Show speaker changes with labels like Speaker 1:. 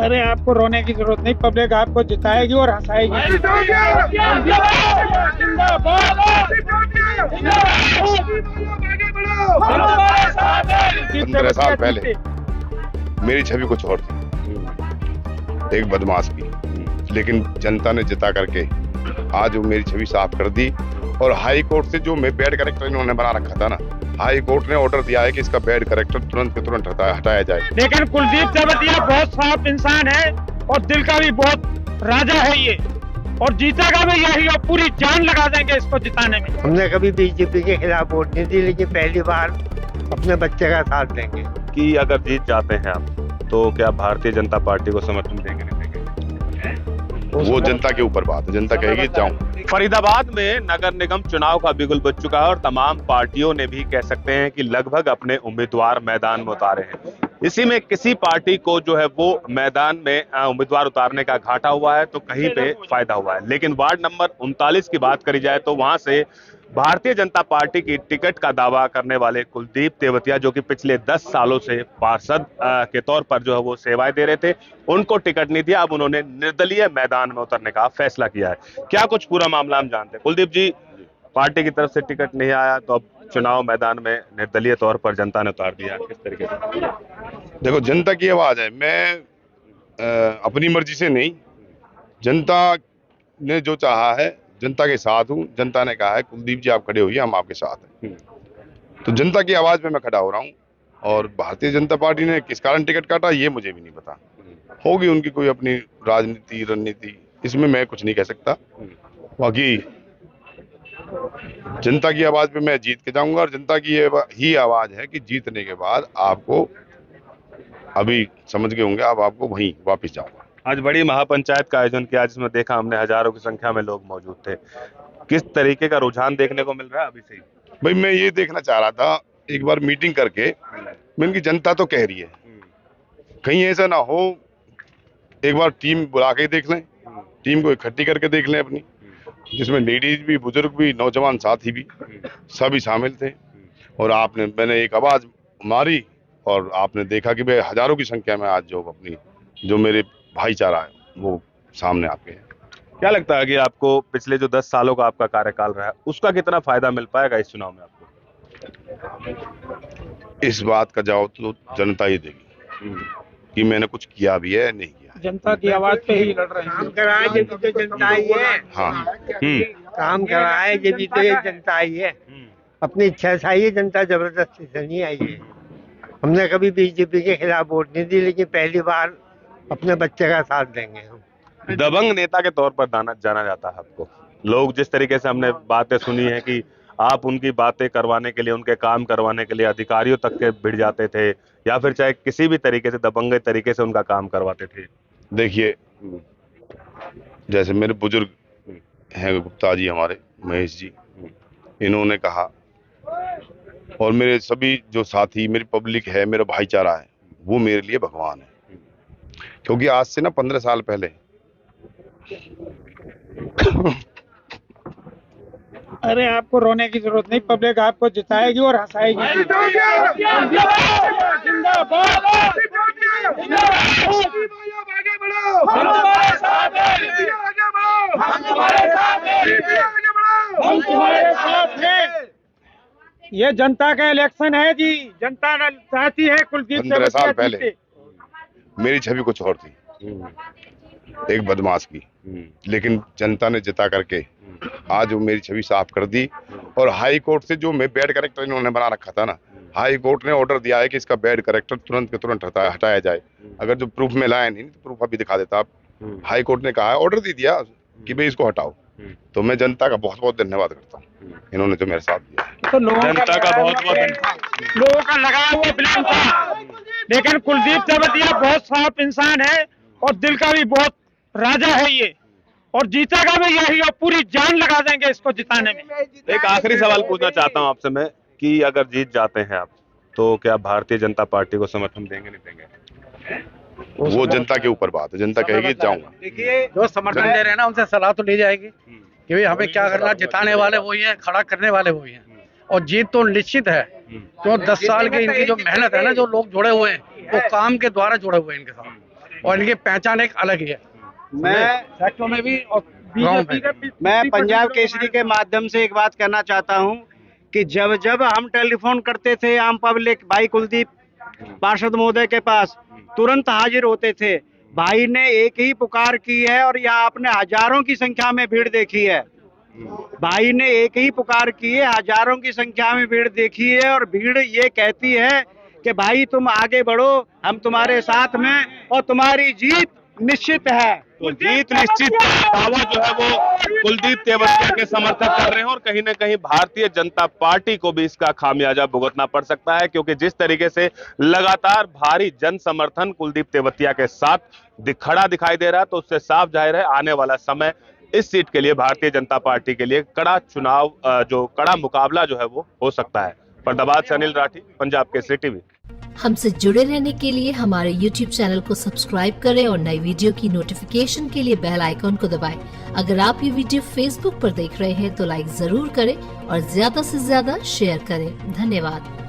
Speaker 1: अरे आपको रोने की जरूरत नहीं, पब्लिक आपको जिताएगी और हंसाएगी।
Speaker 2: 15 साल पहले मेरी छवि कुछ और थी, एक बदमाश की, लेकिन जनता ने जिता करके आज वो मेरी छवि साफ कर दी। और हाई कोर्ट से जो मैं बैड कैरेक्टर इन्होंने बना रखा था ना, हाई कोर्ट ने ऑर्डर दिया है कि इसका बैड कैरेक्टर तुरंत के तुरंत हटाया जाए।
Speaker 1: लेकिन कुलदीप तेवतिया बहुत साफ इंसान है और दिल का भी बहुत राजा है ये, और जीतेगा भी यही, और पूरी जान लगा देंगे इसको जिताने में।
Speaker 3: हमने कभी बीजेपी के खिलाफ वोट नहीं दी, लेकिन पहली बार अपने बच्चे का साथ देंगे।
Speaker 4: कि अगर जीत जाते हैं आप तो क्या भारतीय जनता पार्टी को समर्थन देंगे नहीं देंगे?
Speaker 2: वो जनता के ऊपर बात है, जनता कहेगी जाऊं।
Speaker 4: फरीदाबाद में नगर निगम चुनाव का बिगुल बज चुका है और तमाम पार्टियों ने भी कह सकते हैं कि लगभग अपने उम्मीदवार मैदान में उतारे हैं। इसी में किसी पार्टी को जो है वो मैदान में उम्मीदवार उतारने का घाटा हुआ है तो कहीं पे फायदा हुआ है। लेकिन वार्ड नंबर 39 की बात करी जाए तो वहां से भारतीय जनता पार्टी की टिकट का दावा करने वाले कुलदीप तेवतिया, जो कि पिछले 10 सालों से पार्षद के तौर पर जो है वो सेवाएं दे रहे थे, उनको टिकट नहीं दिया। अब उन्होंने निर्दलीय मैदान में उतरने का फैसला किया है। क्या कुछ पूरा मामला हम जानते हैं। कुलदीप जी, पार्टी की तरफ से टिकट नहीं आया तो अब चुनाव मैदान में निर्दलीय तौर पर जनता ने उतार दिया, किस तरीके से?
Speaker 2: देखो, जनता की आवाज है, मैं अपनी मर्जी से नहीं, जनता ने जो चाहा है, जनता के साथ हूँ। जनता ने कहा है कुलदीप जी आप खड़े होइए, हम आपके साथ हैं। तो जनता की आवाज पे मैं खड़ा हो रहा हूँ। और भारतीय जनता पार्टी ने किस कारण टिकट काटा ये मुझे भी नहीं पता, होगी उनकी कोई अपनी राजनीति रणनीति, इसमें मैं कुछ नहीं कह सकता। बाकी जनता की आवाज पे मैं जीत के जाऊंगा, और जनता की ये ही आवाज है कि जीतने के बाद आपको, अभी समझ गए होंगे, अब आपको वहीं वापस जाऊंगा।
Speaker 4: आज बड़ी महापंचायत का आयोजन किया जिसमें देखा हमने हजारों की संख्या में लोग मौजूद थे। किस तरीके का रुझान देखने को मिल रहा है अभी से?
Speaker 2: भाई मैं ये देखना चाह रहा था, एक बार मीटिंग करके, मैं इनकी जनता तो कह रही है, कहीं ऐसा ना हो, एक बार टीम बुला के देख लें, टीम को इकट्ठी करके देख लें अपनी, जिसमें लेडीज भी, बुजुर्ग भी, नौजवान साथी भी, सभी शामिल थे। और मैंने एक आवाज मारी और आपने देखा कि भाई हजारों की संख्या में आज जो मेरे भाईचारा है वो सामने आपके हैं।
Speaker 4: क्या लगता है कि आपको पिछले जो 10 सालों का आपका कार्यकाल रहा है उसका कितना फायदा मिल पाएगा इस चुनाव में आपको?
Speaker 2: इस बात का जवाब तो जनता ही देगी कि मैंने कुछ किया भी है नहीं किया।
Speaker 1: जनता की आवाज पे ही लड़ रहे हैं।
Speaker 3: काम कराए जब भी तो जनता ही है।
Speaker 2: हाँ,
Speaker 3: काम कराए जब भी तो ये जनता ही है। अपनी इच्छा से आई है जनता, जबरदस्ती से नहीं आई है। हमने कभी बीजेपी के खिलाफ वोट नहीं दी, लेकिन पहली बार अपने बच्चे का साथ देंगे हम।
Speaker 4: दबंग नेता के तौर पर जाना जाता है आपको। लोग जिस तरीके से हमने बातें सुनी है कि आप उनकी बातें करवाने के लिए, उनके काम करवाने के लिए अधिकारियों तक के भिड़ जाते थे, या फिर चाहे किसी भी तरीके से दबंग तरीके से उनका काम करवाते थे।
Speaker 2: देखिए, जैसे मेरे बुजुर्ग हैं गुप्ता जी, हमारे महेश जी, इन्होंने कहा, और मेरे सभी जो साथी, मेरी पब्लिक है, मेरा भाईचारा है, वो मेरे लिए भगवान है। क्योंकि आज से ना 15 साल पहले
Speaker 1: अरे आपको रोने की जरूरत नहीं, पब्लिक आपको जिताएगी और हंसाएगी। ये जनता का इलेक्शन है जी, जनता चाहती है कुलदीप
Speaker 2: 15 साल पहले
Speaker 1: जीते।
Speaker 2: मेरी छवि कुछ और थी, एक बदमाश की, लेकिन जनता ने जिता करके आज वो मेरी छवि साफ कर दी। और हाई कोर्ट से जो मैं बैड कैरेक्टर इन्होंने बना रखा था ना, हाई कोर्ट ने ऑर्डर दिया है कि इसका बैड कैरेक्टर तुरंत के तुरंत हटाया जाए। अगर जो प्रूफ में लाया नहीं तो प्रूफ अभी दिखा देता आप। हाई कोर्ट ने कहा है, ऑर्डर दे दिया कि भाई इसको हटाओ। तो मैं जनता का बहुत बहुत धन्यवाद करता हूँ, इन्होंने जो मेरे साथ दिया।
Speaker 1: तो लोगों
Speaker 4: जनता का बहुत बहुत
Speaker 1: लोगों का लगाया हुआ प्लान था, लेकिन कुलदीप तेवतिया बहुत साफ इंसान है और दिल का भी बहुत राजा है ये, और जीतेगा भी यही, और पूरी जान लगा देंगे इसको जिताने में।
Speaker 4: एक आखिरी सवाल पूछना चाहता हूं आपसे मैं कि अगर जीत जाते हैं आप तो क्या भारतीय जनता पार्टी को समर्थन देंगे नहीं देंगे?
Speaker 2: वो जनता के ऊपर बात है, जनता कहेगी जाऊंगा।
Speaker 5: देखिए, जो समर्थन दे रहे हैं ना, उनसे सलाह तो ली जाएगी कि भाई हमें क्या करना, जिताने वाले वही हैं, खड़ा करने वाले वही हैं, और जीत तो निश्चित है। तो 10 साल की इनकी जो मेहनत है ना, जो लोग जुड़े हुए हैं वो काम के द्वारा जुड़े हुए हैं इनके साथ, और इनकी पहचान एक अलग ही है,
Speaker 6: मैं
Speaker 5: सेक्टरों में भी और गाँव में भी।
Speaker 6: मैं पंजाब केसरी के माध्यम से एक बात कहना चाहता हूं कि जब जब हम टेलीफोन करते थे आम पब्लिक भाई कुलदीप पार्षद महोदय के पास, तुरंत हाजिर होते थे। भाई ने एक ही पुकार की है और यहाँ आपने हजारों की संख्या में भीड़ देखी है। भाई ने एक ही पुकार की है, हजारों की संख्या में भीड़ देखी है और भीड़ ये कहती है कि भाई तुम आगे बढ़ो, हम तुम्हारे साथ में और तुम्हारी जीत निश्चित है।
Speaker 4: तो जीत निश्चित दावा जो है वो कुलदीप तेवतिया के समर्थक कर रहे हैं और कहीं ना कहीं भारतीय जनता पार्टी को भी इसका खामियाजा भुगतना पड़ सकता है, क्योंकि जिस तरीके से लगातार भारी जन समर्थन कुलदीप तेवतिया के साथ खड़ा दिखाई दे रहा है, तो उससे साफ जाहिर है आने वाला समय इस सीट के लिए भारतीय जनता पार्टी के लिए कड़ा चुनाव, जो कड़ा मुकाबला जो है वो हो सकता है। फरीदाबाद से अनिल राठी, पंजाब केसरी टीवी।
Speaker 7: हमसे जुड़े रहने के लिए हमारे YouTube चैनल को सब्सक्राइब करें और नई वीडियो की नोटिफिकेशन के लिए बेल आइकॉन को दबाएं। अगर आप ये वीडियो Facebook पर देख रहे हैं तो लाइक जरूर करें और ज्यादा से ज्यादा शेयर करें। धन्यवाद।